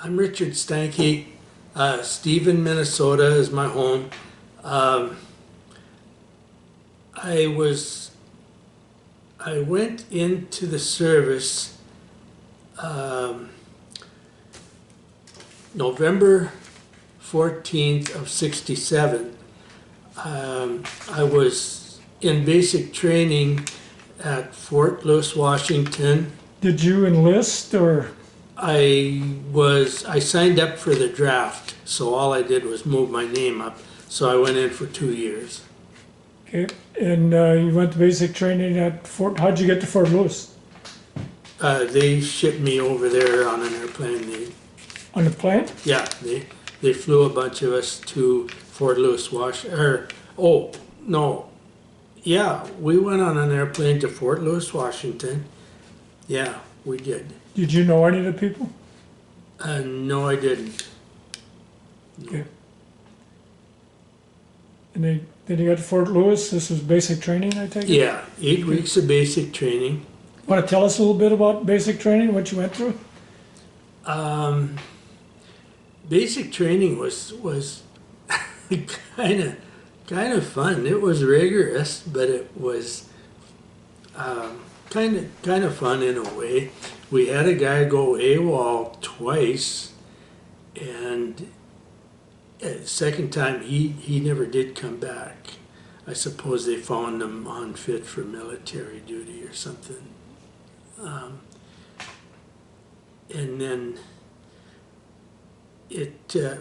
I'm Richard Steinke. Stephen, Minnesota is my home. I went into the service November 14th of 67. I was in basic training at Fort Lewis, Washington. Did you enlist or? I signed up for the draft, so all I did was move my name up. So I went in for 2 years. Okay, and you went to basic training at Fort, how'd you get to Fort Lewis? They shipped me over there on an airplane. On the plane? Yeah, they flew a bunch of us to Fort Lewis, Washington. Oh, no. Yeah, we went on an airplane to Fort Lewis, Washington. Yeah, we did. Did you know any of the people? No, I didn't. Okay. And then you got to Fort Lewis, this was basic training, I take it? Yeah, 8 weeks of basic training. Want to tell us a little bit about basic training, what you went through? Basic training was kind of fun. It was rigorous, but it was kind of fun in a way. We had a guy go AWOL twice, and the second time he never did come back. I suppose they found him unfit for military duty or something. And then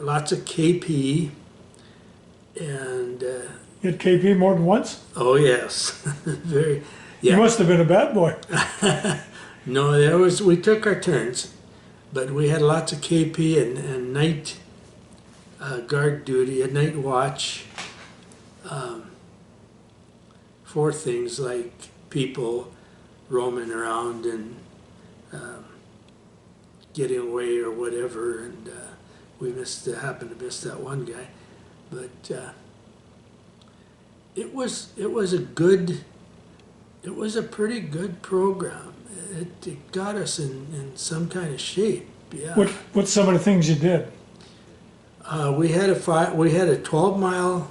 lots of KP and You had KP more than once? oh yes, very. Yeah. You must have been a bad boy. No, we took our turns, but we had lots of KP and night guard duty, a night watch, for things like people roaming around and getting away or whatever, and we happened to miss that one guy, but it was a pretty good program. It got us in some kind of shape. Yeah. What's some of the things you did? We had a 12-mile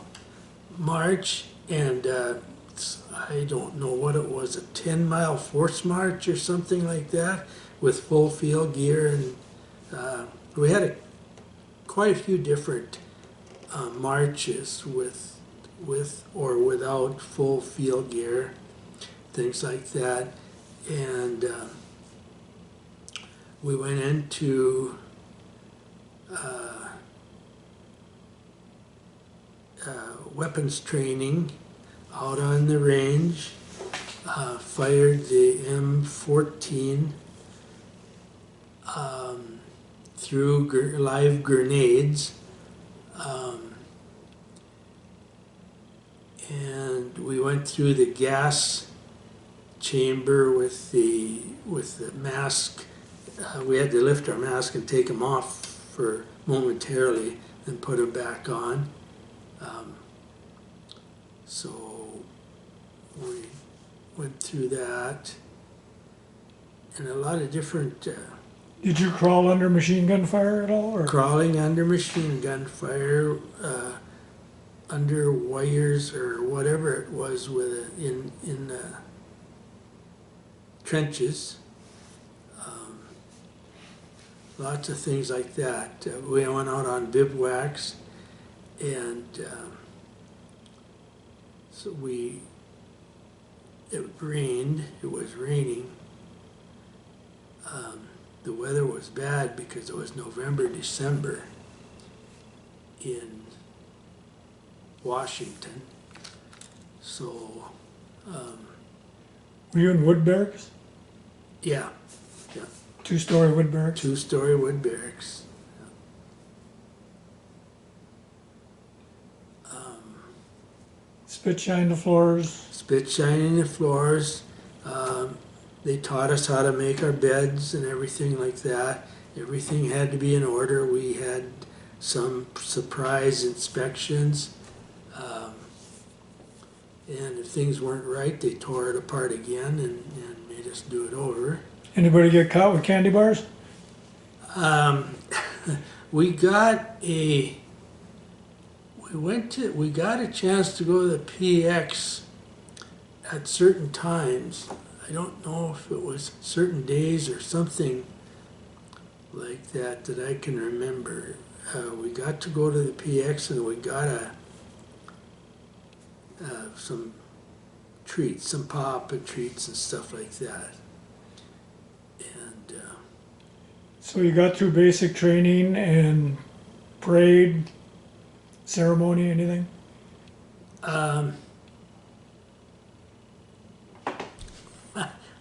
march, and I don't know what it was, a 10-mile force march or something like that, with full field gear, and we had quite a few different marches with or without full field gear, things like that, and we went into weapons training out on the range, fired the M14 through live grenades, and we went through the gas chamber with the mask. We had to lift our mask and take them off for momentarily and put them back on. So we went through that, and a lot of different Did you crawl under machine gun fire at all? Or? crawling under machine gun fire, under wires or whatever it was in trenches. Lots of things like that. We went out on bivouacs, and so it rained. It was raining. The weather was bad because it was November, December in Washington. So, Were you in wood barracks? yeah, 2-story wood barracks? 2-story wood barracks. Spit shine the floors? Spit shining the floors. They taught us how to make our beds and everything like that. Everything had to be in order. We had some surprise inspections. And if things weren't right, they tore it apart again and made us do it over. Anybody get caught with candy bars? we got a we got a chance to go to the PX at certain times. I don't know if it was certain days or something like that that I can remember. We got to go to the PX and we got some treats, some pop and treats and stuff like that. And So you got through basic training and parade, ceremony, anything?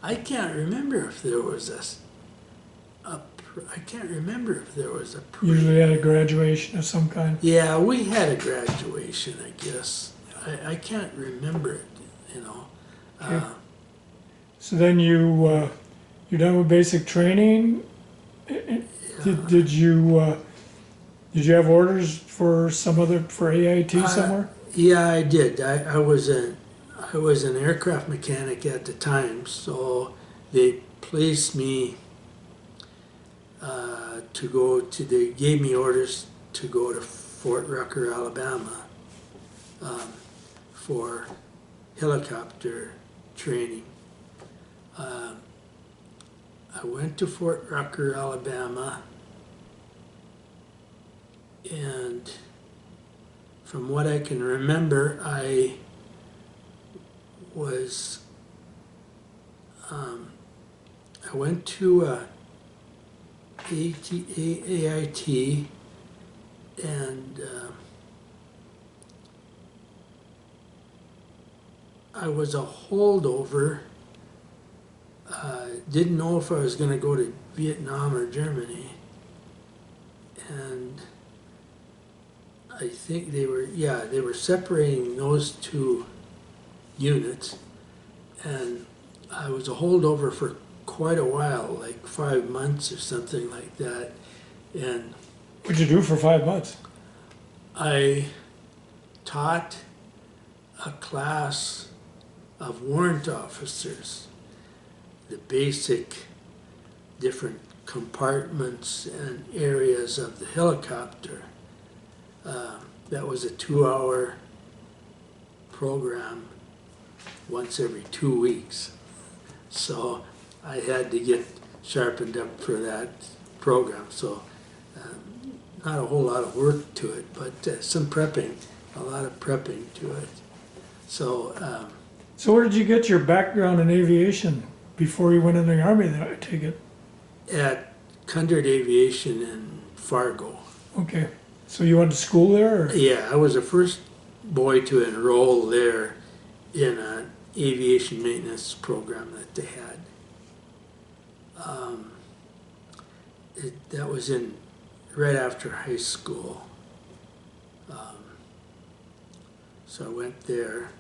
I can't remember if there was I can't remember if there was a Usually at a graduation of some kind. Yeah, we had a graduation, I guess. I can't remember it, you know. Okay. So then you're done with basic training. Did you have orders for for AIT somewhere? Yeah, I did. I was an aircraft mechanic at the time, so they placed me they gave me orders to go to Fort Rucker, Alabama, for helicopter training. I went to Fort Rucker, Alabama, and from what I can remember, I went to AIT, and I was a holdover. Didn't know if I was going to go to Vietnam or Germany, and I think they were separating those two units, and I was a holdover for quite a while, like 5 months or something like that. And What'd you do for 5 months? I taught a class of warrant officers, the basic different compartments and areas of the helicopter. That was a 2-hour program once every 2 weeks. So I had to get sharpened up for that program. So not a whole lot of work to it, but some prepping, a lot of prepping to it. So So where did you get your background in aviation before you went in the Army, then I take it? at Cundred Aviation in Fargo. Okay. So you went to school there? Or? Yeah, I was the first boy to enroll there in an aviation maintenance program that they had. That was in right after high school. So I went there.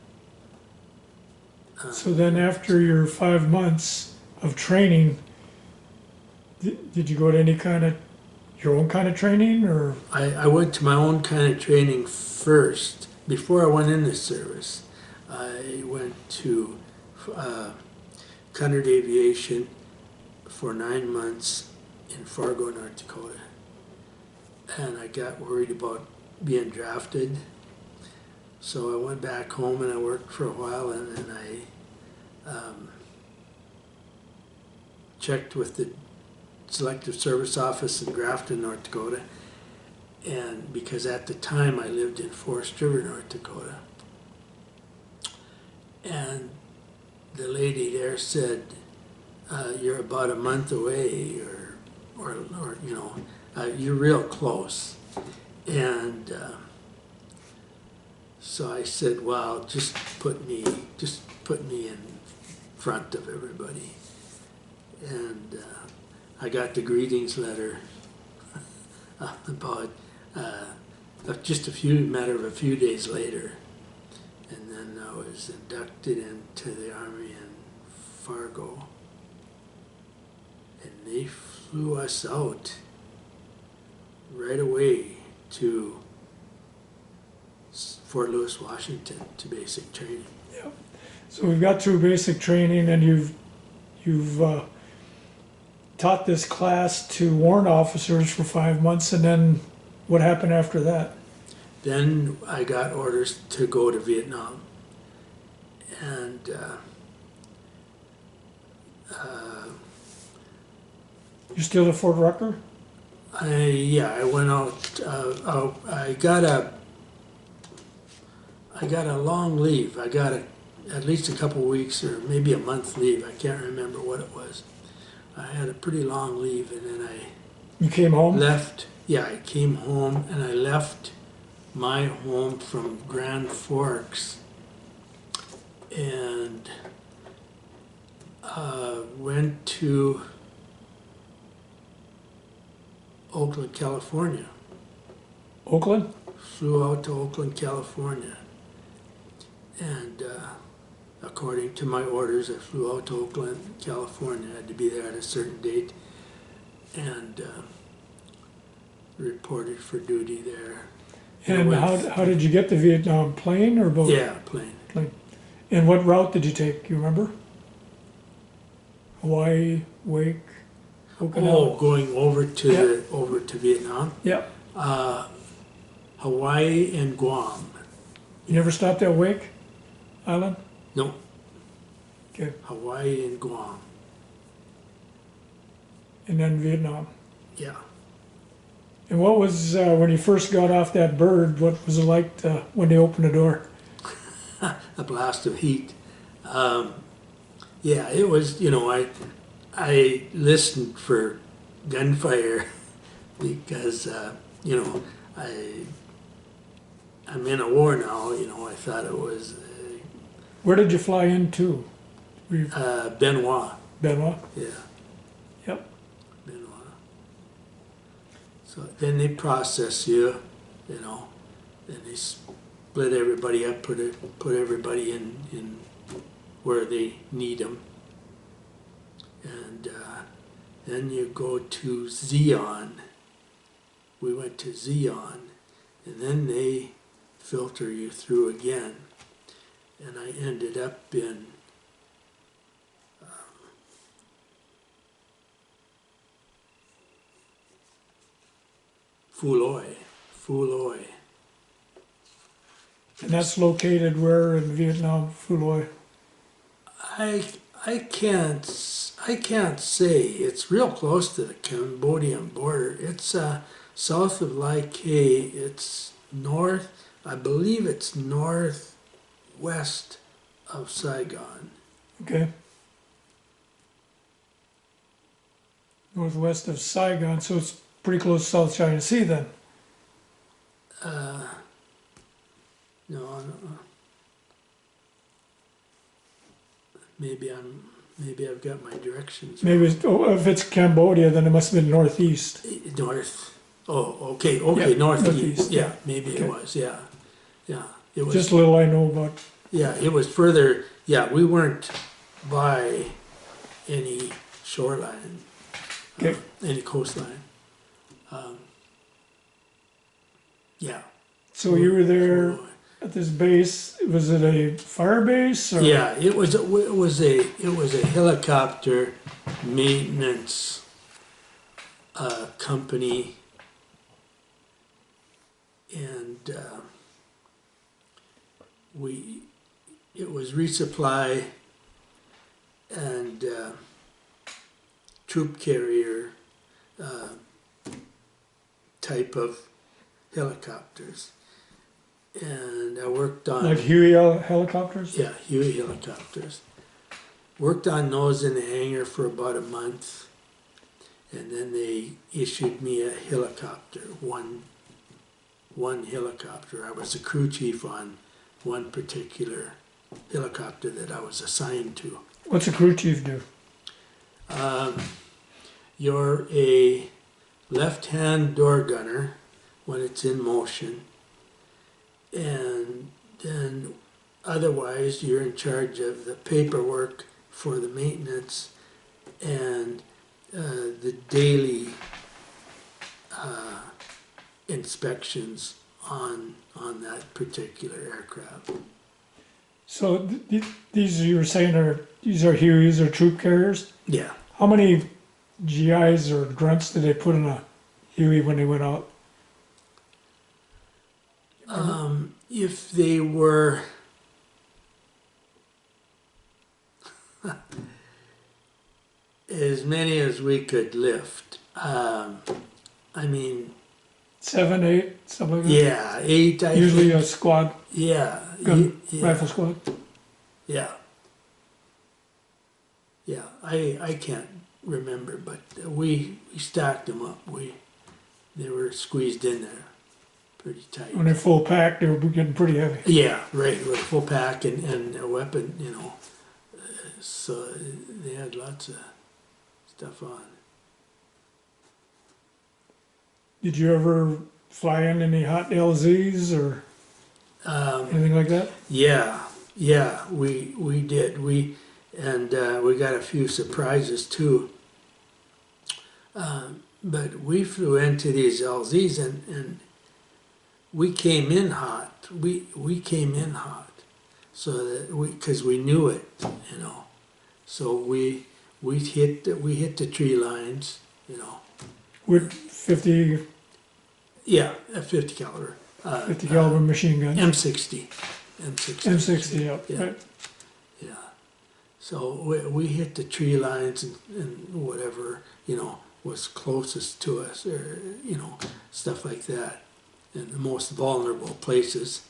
So then after your 5 months of training, did you go to any kind of, your own kind of training or? I went to my own kind of training first. Before I went in the service, I went to Cundred Aviation for 9 months in Fargo, North Dakota. And I got worried about being drafted. So I went back home and I worked for a while, and then I checked with the Selective Service Office in Grafton, North Dakota. And because at the time I lived in Forest River, North Dakota. And the lady there said, you're about a month away, or you know, you're real close. And so I said, well, just put me in front of everybody. And I got the greetings letter about just matter of a few days later. And then I was inducted into the Army in Fargo. And they flew us out right away to Fort Lewis, Washington, to basic training. So we've got through basic training, and you've taught this class to warrant officers for 5 months, and then what happened after that? Then I got orders to go to Vietnam. And You still at Fort Rucker? I went out. I got a long leave. I got at least a couple weeks or maybe a month leave. I can't remember what it was. I had a pretty long leave, and then I You came home? left. Yeah, I came home, and I left my home from Grand Forks and went to Oakland, California. Oakland? Flew out to Oakland, California. And according to my orders, I flew out to Oakland, California. I had to be there at a certain date and reported for duty there. And how did you get to Vietnam? Plane or boat? Yeah, plane. Plane. And what route did you take? You remember? Hawaii, Wake, Okinawa? Oh, going over to Yeah. over to Vietnam, Yeah. Hawaii and Guam. You never stopped at Wake Island? No, Okay. Hawaii and Guam. And then Vietnam. Yeah. And what was, when you first got off that bird, what was it like when they opened the door? A blast of heat. Yeah, it was. I listened for gunfire because I'm in a war now. I thought it was Where did you fly into? Were you Benoit. Benoit? Yeah, Yep. Benoit. So then they process you. Then they split everybody up, put everybody in where they need them. And then you go to Zion. We went to Zion, and then they filter you through again. And I ended up in Phu. And that's located where in Vietnam, Phu Loy? I can't say. It's real close to the Cambodian border. It's south of Lai Kay. It's north. I believe it's northwest of Saigon. Okay. Northwest of Saigon, so it's pretty close to South China Sea then. No. Maybe I've got my directions Maybe if it's Cambodia, then it must have been northeast. north. Oh, okay, Yeah, northeast. northeast, Yeah, yeah. maybe Okay. it was. Yeah. It was. Just a little I know about. Yeah, it was further. Yeah, we weren't by any shoreline, Okay. any coastline. Yeah. So you were there at this base. Was it a fire base? Or? Yeah, it was a helicopter maintenance company, and it was resupply and troop carrier type of helicopters, and I worked on Like Huey helicopters? yeah, Huey helicopters. Worked on those in the hangar for about a month, and then they issued me a helicopter, one helicopter. I was the crew chief on one particular helicopter that I was assigned to. What's a crew chief do? You're a left-hand door gunner when it's in motion, and then otherwise you're in charge of the paperwork for the maintenance and the daily inspections on that particular aircraft. So these you were saying these are Hueys or troop carriers? Yeah. How many GIs or grunts did they put in a Huey when they went out? If they were as many as we could lift, I mean, 7, 8, something like that? yeah, 8, I Usually think. a squad, Yeah, gun, yeah, rifle squad. yeah. Yeah, I can't remember, but we stacked them up. They were squeezed in there pretty tight. When they're full packed, they were getting pretty heavy. Yeah, right, with a full pack and a weapon, you know. So they had lots of stuff on. Did you ever fly in any hot LZs or anything like that? Yeah, we did. We got a few surprises too. But we flew into these LZs and we came in hot. We came in hot, so that because we knew it, you know. So we hit the tree lines, you know. With 50 Yeah, a 50 caliber. 50 caliber machine guns. M60. M60, yeah. Yeah. Right. Yeah. So we hit the tree lines and whatever, you know, was closest to us, or, you know, stuff like that, in the most vulnerable places.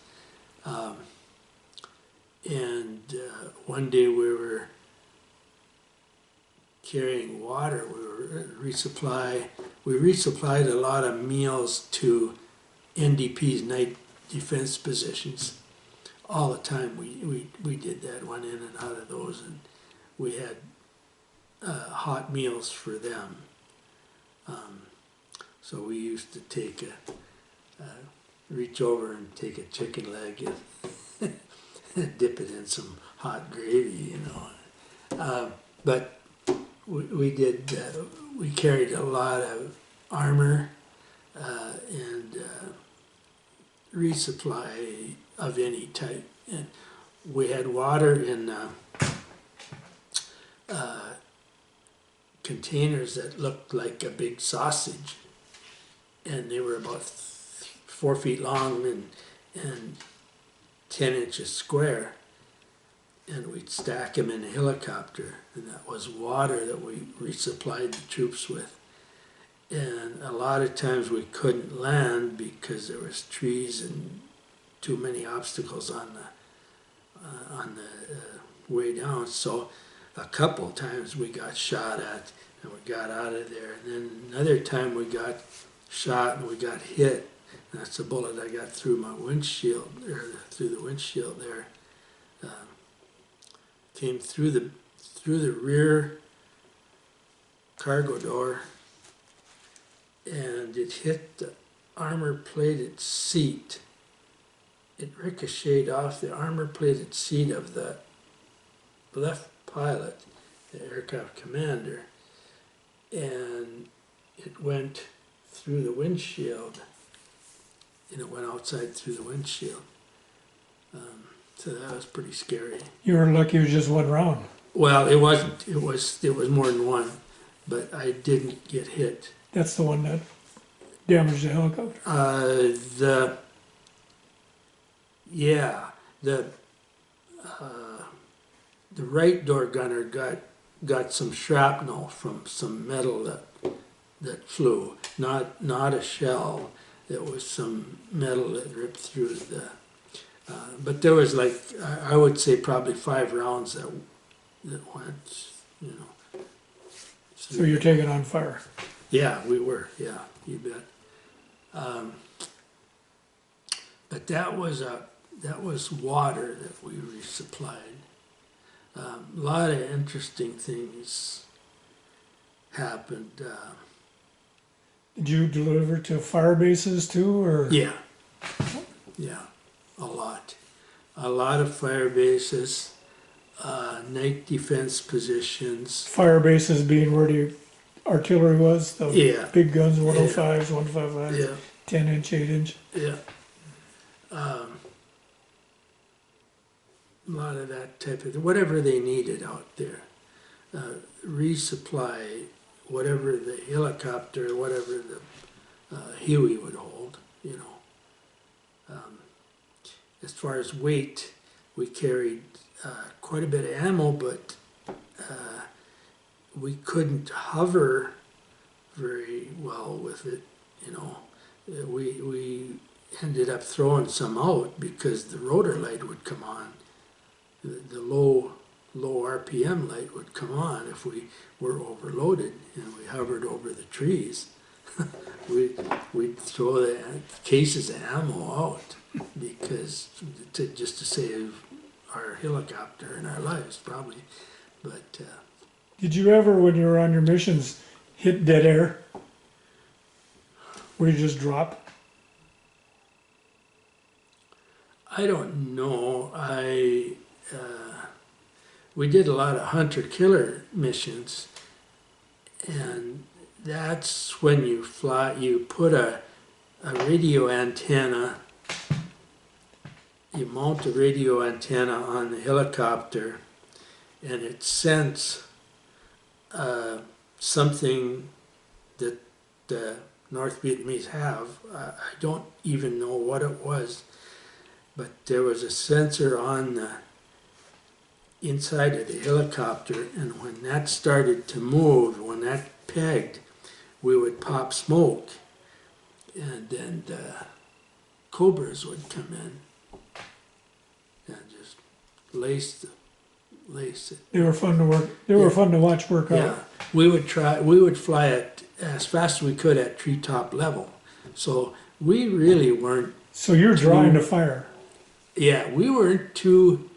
One day we were carrying water. We resupplied a lot of meals to NDP's night defense positions. All the time we did that, went in and out of those, and we had hot meals for them. So we used to reach over and take a chicken leg and dip it in some hot gravy, you know. But we carried a lot of armor and resupply of any type. And we had water in containers that looked like a big sausage, and they were about 4 feet long and 10 inches square. And we'd stack them in a helicopter, and that was water that we resupplied the troops with. And a lot of times we couldn't land because there was trees and too many obstacles on the way down. So a couple times we got shot at and we got out of there. And then another time we got shot and we got hit. And that's a bullet I got through my windshield, or through the windshield there. Came through the rear cargo door, and it hit the armor-plated seat. It ricocheted off the armor-plated seat of the left pilot, the aircraft commander, and it went through the windshield, and it went outside through the windshield. So that was pretty scary. You were lucky it was just one round. Well, it wasn't. It was more than one, but I didn't get hit. That's the one that damaged the helicopter. The right door gunner got some shrapnel from some metal that flew, not a shell. It was some metal that ripped through the. But there was like, I would say probably 5 rounds that went, you know. So you're taking on fire. Yeah, we were. Yeah, you bet. But that was water that we resupplied. A lot of interesting things happened. Did you deliver to fire bases too, or? Yeah, a lot of fire bases, night defense positions. Fire bases being where the artillery was, the Yeah. big guns, 105s, 155s, Yeah, 10-inch, 8-inch. yeah. A lot of that type of, whatever they needed out there. Resupply whatever the helicopter, whatever the Huey would hold, you know. As far as weight, we carried quite a bit of ammo, but we couldn't hover very well with it, you know. We ended up throwing some out because the rotor light would come on. The low RPM light would come on if we were overloaded and we hovered over the trees. We'd throw the cases of ammo out because just to save our helicopter and our lives probably. But Did you ever, when you were on your missions, hit dead air? Where you just drop? I don't know. We did a lot of hunter-killer missions, and that's when you fly. You put a radio antenna. You mount a radio antenna on the helicopter, and it sends something that the North Vietnamese have. I don't even know what it was, but there was a sensor on the inside of the helicopter, and when that started to move, when that pegged, we would pop smoke, and then the cobras would come in and just lace it. They were fun to work. They were fun to watch work out. Yeah, we would fly it as fast as we could at treetop level. So we really weren't. So you're drawing to fire. Yeah, we weren't too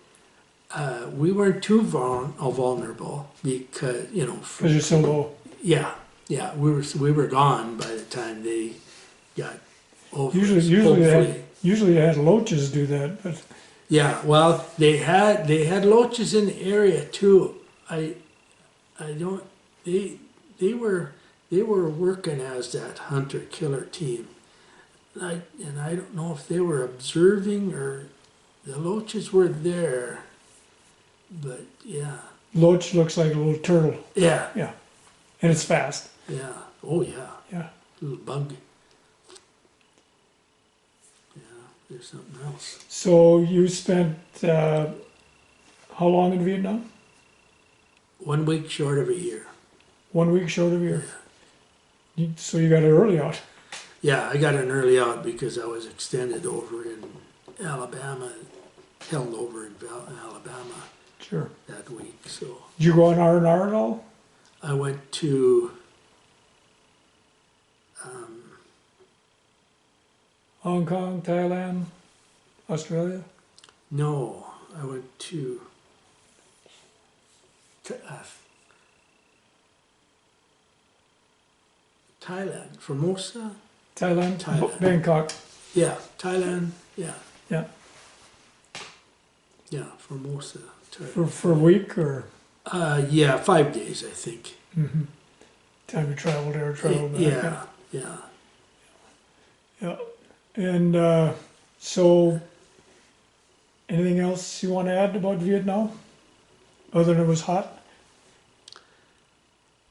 vulnerable because, you know. Because you're so low. Yeah, we were gone by the time they got over. Usually they had loaches do that, but. Yeah, well, they had loaches in the area too. They were working as that hunter killer team. I don't know if they were observing or the loaches were there, but yeah. Loach looks like a little turtle. Yeah. Yeah, and it's fast. Yeah. Oh yeah. Yeah. Little bug. There's something else. So you spent how long in Vietnam? 1 week short of a year. 1 week short of a year. So you got an early out. Yeah, I got an early out because I was extended over in Alabama, held over in Alabama Sure. that week. So Did you go on R&R at all? I went to Hong Kong, Thailand, Australia? no, I went to Thailand, Formosa. Thailand? Thailand. Bangkok. Yeah, Thailand. Yeah, Yeah. yeah, Formosa. Thailand. For a week or? Yeah, 5 days, I think. Mm-hmm. Time to travel there, travel back. Yeah, yeah. Yeah. And so, anything else you want to add about Vietnam? Other than it was hot?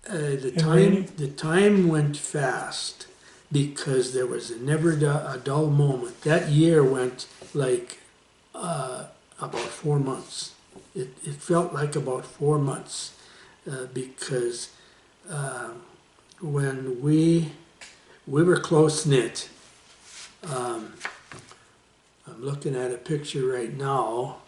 The time went fast because there was never a dull moment. That year went like about 4 months. It felt like about 4 months because when we were close knit. I'm looking at a picture right now,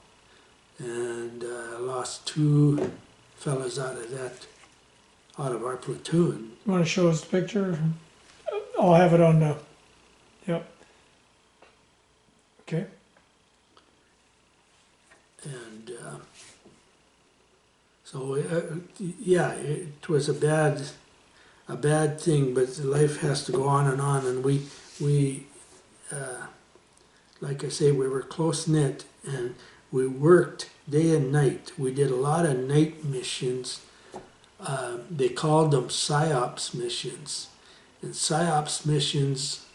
and I lost 2 fellas out of our platoon. You want to show us the picture? I'll have it on the, yep. Okay. And so, yeah, it was a bad thing, but life has to go on, and we like I say, we were close knit, and we worked day and night. We did a lot of night missions. They called them PSYOPs missions. And PSYOPs missions,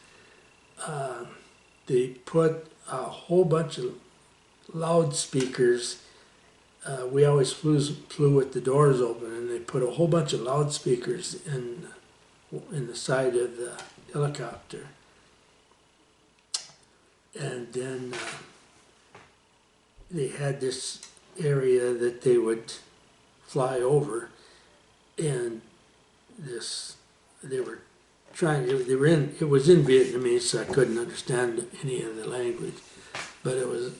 they put a whole bunch of loudspeakers we always flew with the doors open, and they put a whole bunch of loudspeakers in the side of the helicopter. And then they had this area that they would fly over, and they were it was in Vietnamese, so I couldn't understand any of the language, but it was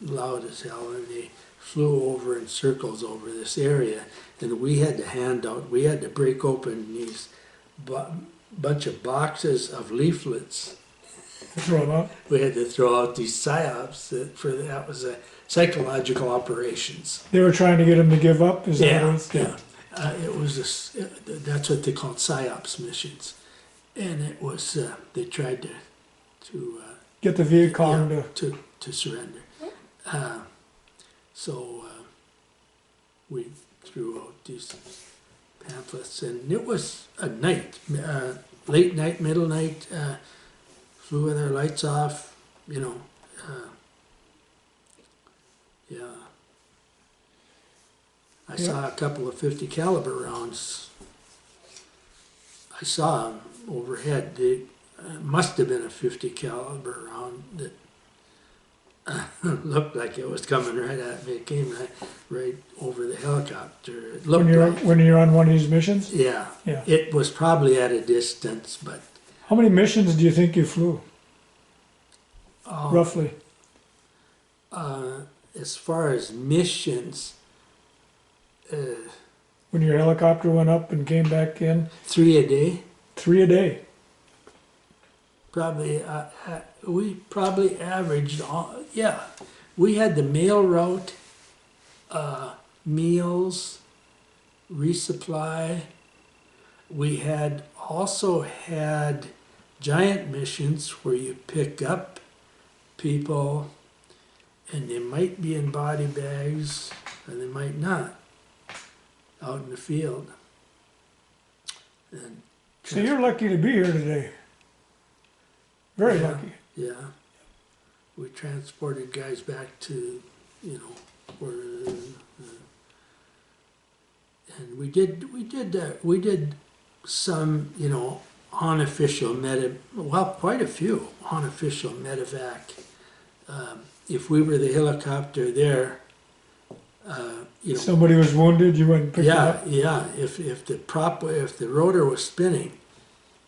loud as hell, and they flew over in circles over this area, and we had to break open these bunch of boxes of leaflets. Throw them out. We had to throw out these psyops that was a psychological operations. They were trying to get him to give up. Is that what it was? Yeah. It was that's what they called psyops missions, and it was they tried to Get the Viet Cong to surrender. So we threw out these pamphlets, and it was a night, late night, middle night. Flew with our lights off, you know. Yeah. I saw a couple of 50 caliber rounds. I saw them overhead. They must have been a 50 caliber round that looked like it was coming right at me. It came right over the helicopter. It looked when you're on one of these missions? Yeah. Yeah. It was probably at a distance, but. How many missions do you think you flew? Roughly. As far as missions, When your helicopter went up and came back in? 3 a day. 3 a day. Probably, we probably averaged, we had the mail route, meals, resupply. We also had giant missions where you pick up people, and they might be in body bags, and they might not, out in the field. And So you're lucky to be here today. Very lucky. Yeah. We transported guys back to, where, and we did some, unofficial quite a few unofficial medevac. If we were the helicopter there, Somebody was wounded, you went and picked them up? Yeah. If the rotor was spinning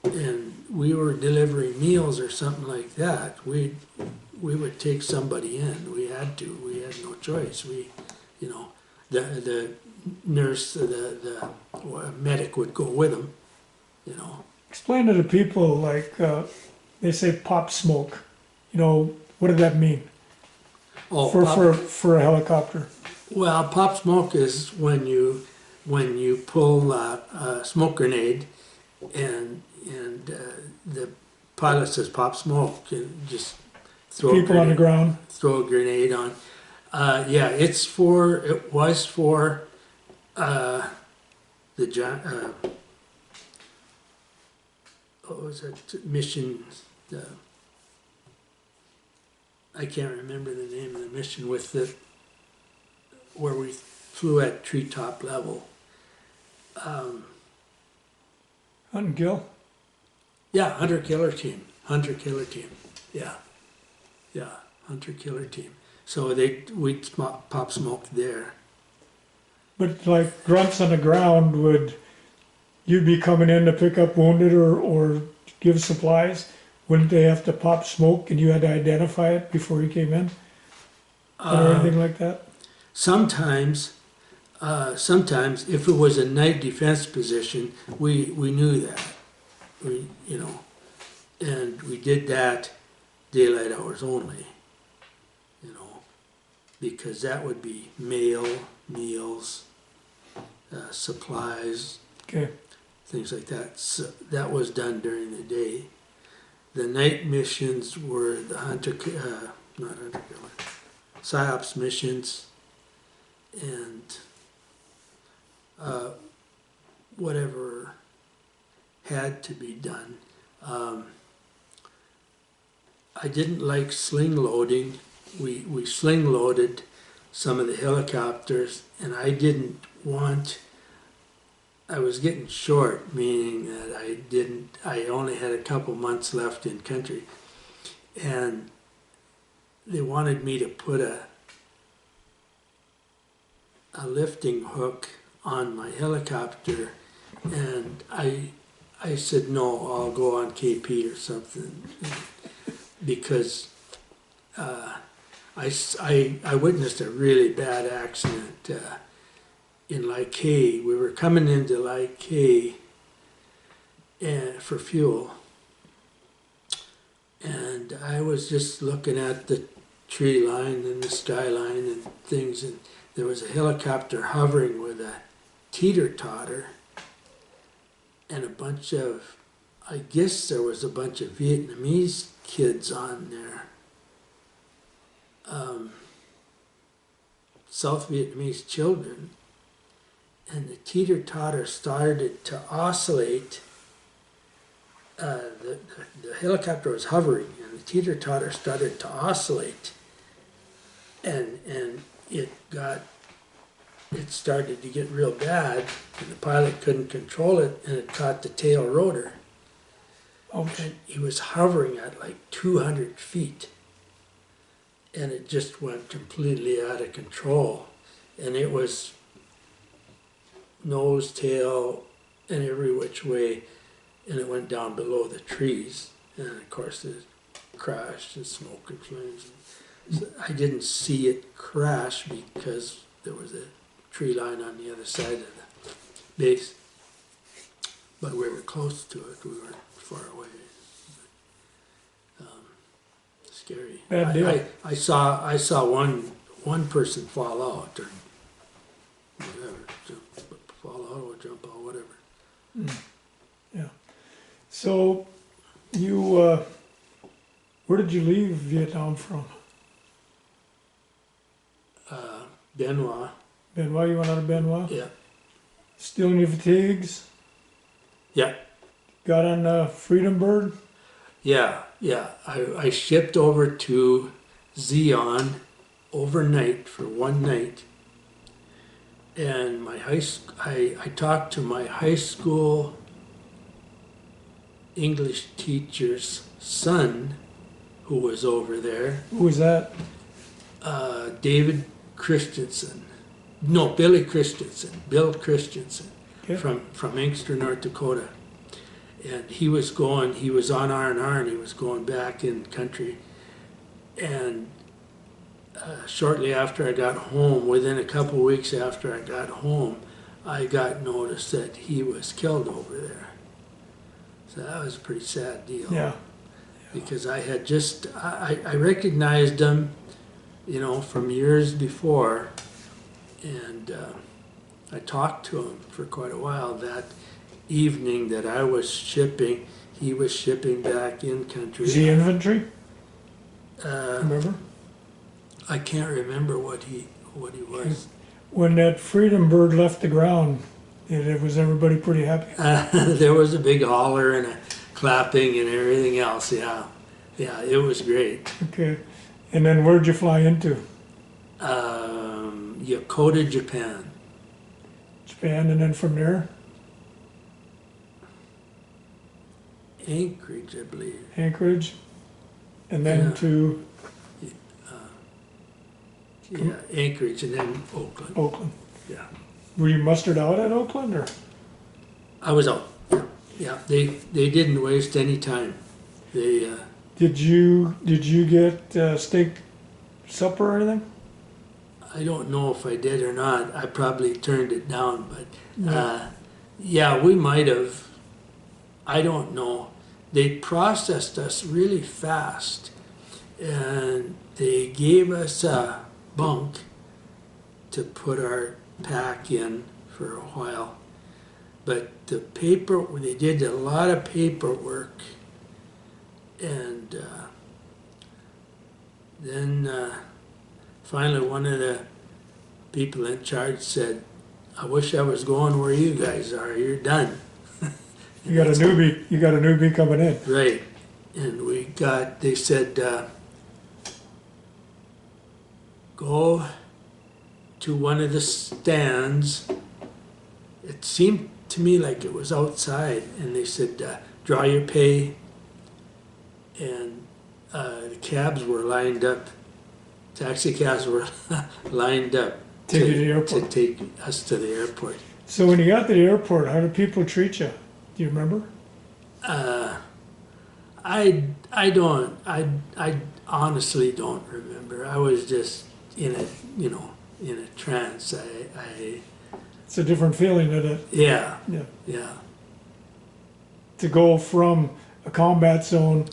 and we were delivering meals or something like that, we would take somebody in. We had to. We had no choice. The nurse, the medic would go with them. Explain to the people, like, they say pop smoke. What did that mean? Oh, for a helicopter? Well, pop smoke is when you pull a smoke grenade, and the pilot says pop smoke, and just throw people on the ground. Throw a grenade on. It was for what was that mission? I can't remember the name of the mission where we flew at treetop level. Hunt and kill? Yeah, hunter-killer team. Yeah, hunter-killer team. So we'd pop smoke there. But like grunts on the ground, would you be coming in to pick up wounded or give supplies? Wouldn't they have to pop smoke and you had to identify it before you came in? Or anything like that? Sometimes if it was a night defense position, we knew that. And we did that daylight hours only, because that would be mail, meals, supplies, Okay. things like that. So that was done during the day. The night missions were the PSYOPs missions, and whatever had to be done. I didn't like sling loading. We sling loaded some of the helicopters, and I was getting short, meaning that I only had a couple months left in country, and they wanted me to put a lifting hook on my helicopter, and I said, no, I'll go on KP or something, because I witnessed a really bad accident in Lake. We were coming into Lake for fuel, and I was just looking at the tree line and the sky line and things, and there was a helicopter hovering with a teeter-totter and a bunch of, I guess there was a bunch of Vietnamese kids on there. South Vietnamese children, and the teeter-totter started to oscillate. The helicopter was hovering, and the teeter-totter started to oscillate, and it started to get real bad, and the pilot couldn't control it, and it caught the tail rotor. And he was hovering at like 200 feet, and it just went completely out of control, and it was nose, tail, and every which way, and it went down below the trees, and of course it crashed and smoke and flames. So I didn't see it crash because there was a tree line on the other side of the base, but we were close to it. We weren't far away. Scary. Bad deal. I saw one person fall out or whatever, fall out or jump out, whatever. Yeah. So you, where did you leave Vietnam from? Benoit. Benoit, you went out of Benoit? Yeah. Still in your fatigues? Yeah. Got on Freedom Bird? Yeah. I shipped over to Zion overnight for one night, and I talked to my high school English teacher's son, who was over there. Who was that? David Christensen. No, Billy Christensen. Bill Christensen. Okay. From Inkster, North Dakota. And he was on R&R, and he was going back in country. And shortly after I got home, within a couple weeks after I got home, I got notice that he was killed over there. So that was a pretty sad deal. Yeah. Because I had I recognized him, from years before, and I talked to him for quite a while. That evening that I was shipping, he was shipping back in country. Was he infantry? Remember? I can't remember what he was. When that Freedom Bird left the ground, was everybody pretty happy? There was a big holler and a clapping and everything else. Yeah, it was great. Okay, and then where'd you fly into? Yokota, Japan. Japan, and then from there? Anchorage, I believe. Anchorage, and then to Anchorage, and then Oakland. Oakland. Yeah, Were you mustered out at Oakland, or? I was out. Yeah. They didn't waste any time. They. Did you get steak supper or anything? I don't know if I did or not. I probably turned it down, but we might have. I don't know. They processed us really fast, and they gave us a bunk to put our pack in for a while. But they did a lot of paperwork, and then finally one of the people in charge said, "I wish I was going where you guys are. You're done." You got a newbie coming in. Right. And they said, go to one of the stands. It seemed to me like it was outside, and they said, draw your pay. And the cabs were lined up, taxi cabs were lined up Take you to the airport. to take us to the airport. So when you got to the airport, how did people treat you? Do you remember? I honestly don't remember. I was just in a trance. It's a different feeling, isn't it? Yeah, Yeah. yeah. To go from a combat zone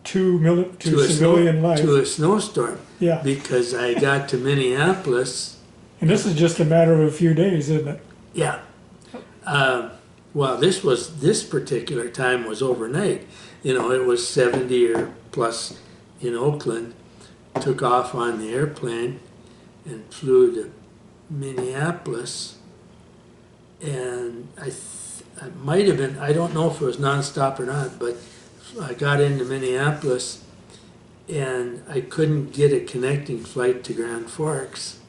to a civilian life. to a snowstorm. Yeah. Because I got to Minneapolis. And this is just a matter of a few days, isn't it? Yeah. Well, this particular time was overnight. It was 70 or plus in Oakland. Took off on the airplane and flew to Minneapolis. And I might have been, I don't know if it was nonstop or not, but I got into Minneapolis and I couldn't get a connecting flight to Grand Forks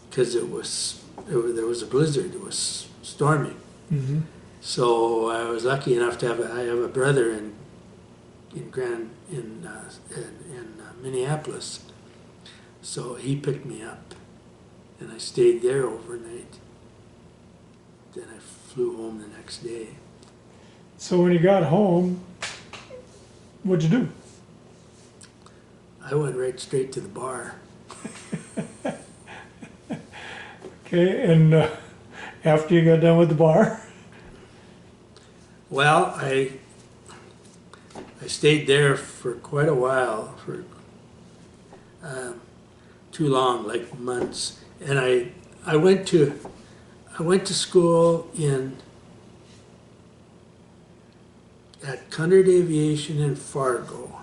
because there was a blizzard. It was storming. Mm-hmm. So I was lucky enough to I have a brother in Minneapolis. So he picked me up, and I stayed there overnight. Then I flew home the next day. So when you got home, what'd you do? I went right straight to the bar. Okay, and after you got done with the bar? Well, I stayed there for quite a while, for too long, like months. And I went to school at Cunard Aviation in Fargo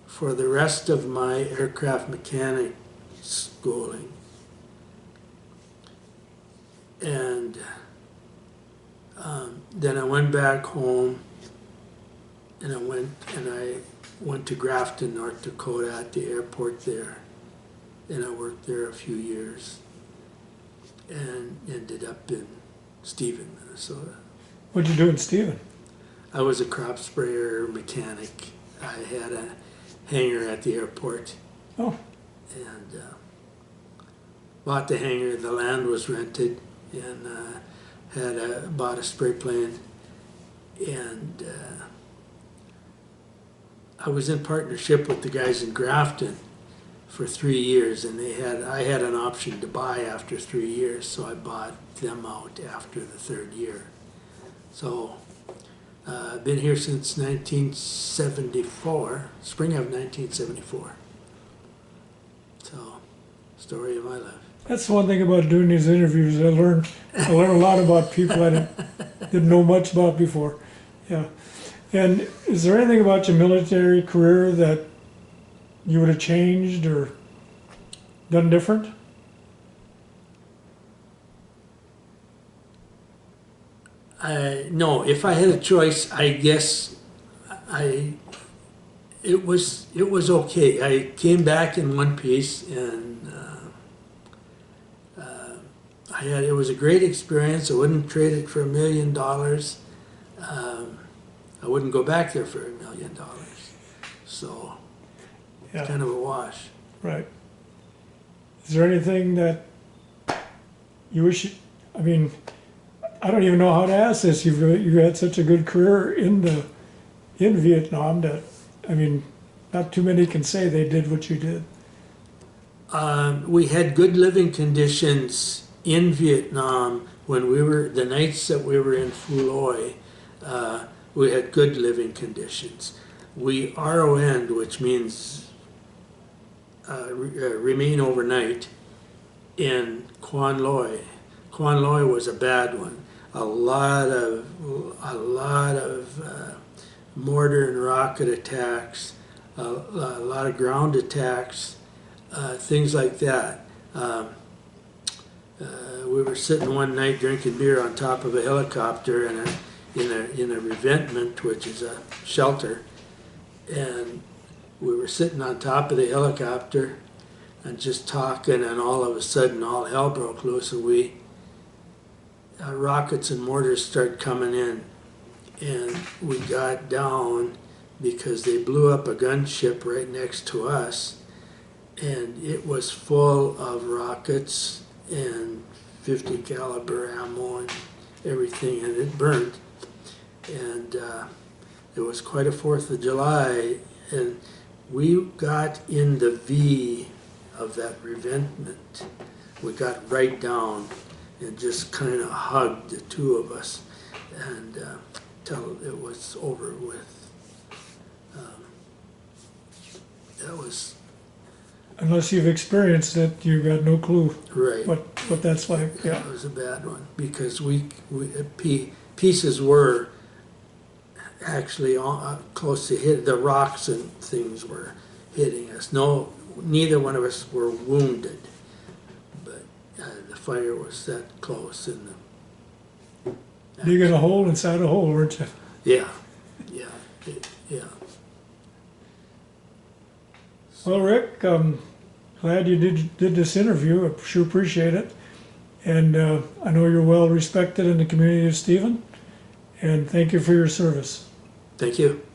for the rest of my aircraft mechanic schooling. And then I went back home, and I went to Grafton, North Dakota, at the airport there, and I worked there a few years, and ended up in Stephen, Minnesota. What'd you do in Stephen? I was a crop sprayer mechanic. I had a hangar at the airport, Oh, and bought the hangar. The land was rented, and bought a spray plane, and I was in partnership with the guys in Grafton for 3 years, and I had an option to buy after 3 years, so I bought them out after the third year. So I've been here since 1974, spring of 1974. So, story of my life. that's one thing about doing these interviews. I learn a lot about people I didn't know much about before. Yeah. And is there anything about your military career that you would have changed or done different? No, if I had a choice, I guess it was okay. I came back in one piece, and it was a great experience. I wouldn't trade it for $1 million. I wouldn't go back there for $1 million. So Yeah, kind of a wash. right. Is there anything that you wish, I mean, I don't even know how to ask this. You had such a good career in Vietnam that, I mean, not too many can say they did what you did. We had good living conditions in Vietnam when the nights that we were in Phu Loi. We had good living conditions. We RON'd, which means remain overnight, in Quan Loi. Quan Loi was a bad one. A lot of mortar and rocket attacks, a lot of ground attacks, things like that. We were sitting one night drinking beer on top of a helicopter in a revetment, which is a shelter, and we were sitting on top of the helicopter. and just talking, and all of a sudden all hell broke loose, and rockets and mortars started coming in, and we got down because they blew up a gunship right next to us, and it was full of rockets and 50 caliber ammo and everything, and it burned. And it was quite a 4th of July, and we got in the V of that revetment. We got right down and just kind of hugged, the two of us, and till it was over with. That was Unless you've experienced it, you've got no clue right. what that's like. Yeah. That was a bad one because pieces were actually close to hit. The rocks and things were hitting us. No, neither one of us were wounded, but the fire was that close. And Digging a hole inside a hole, weren't you? yeah. Well, Rick, glad you did this interview. I sure appreciate it. And I know you're well respected in the community of Stephen. And thank you for your service. Thank you.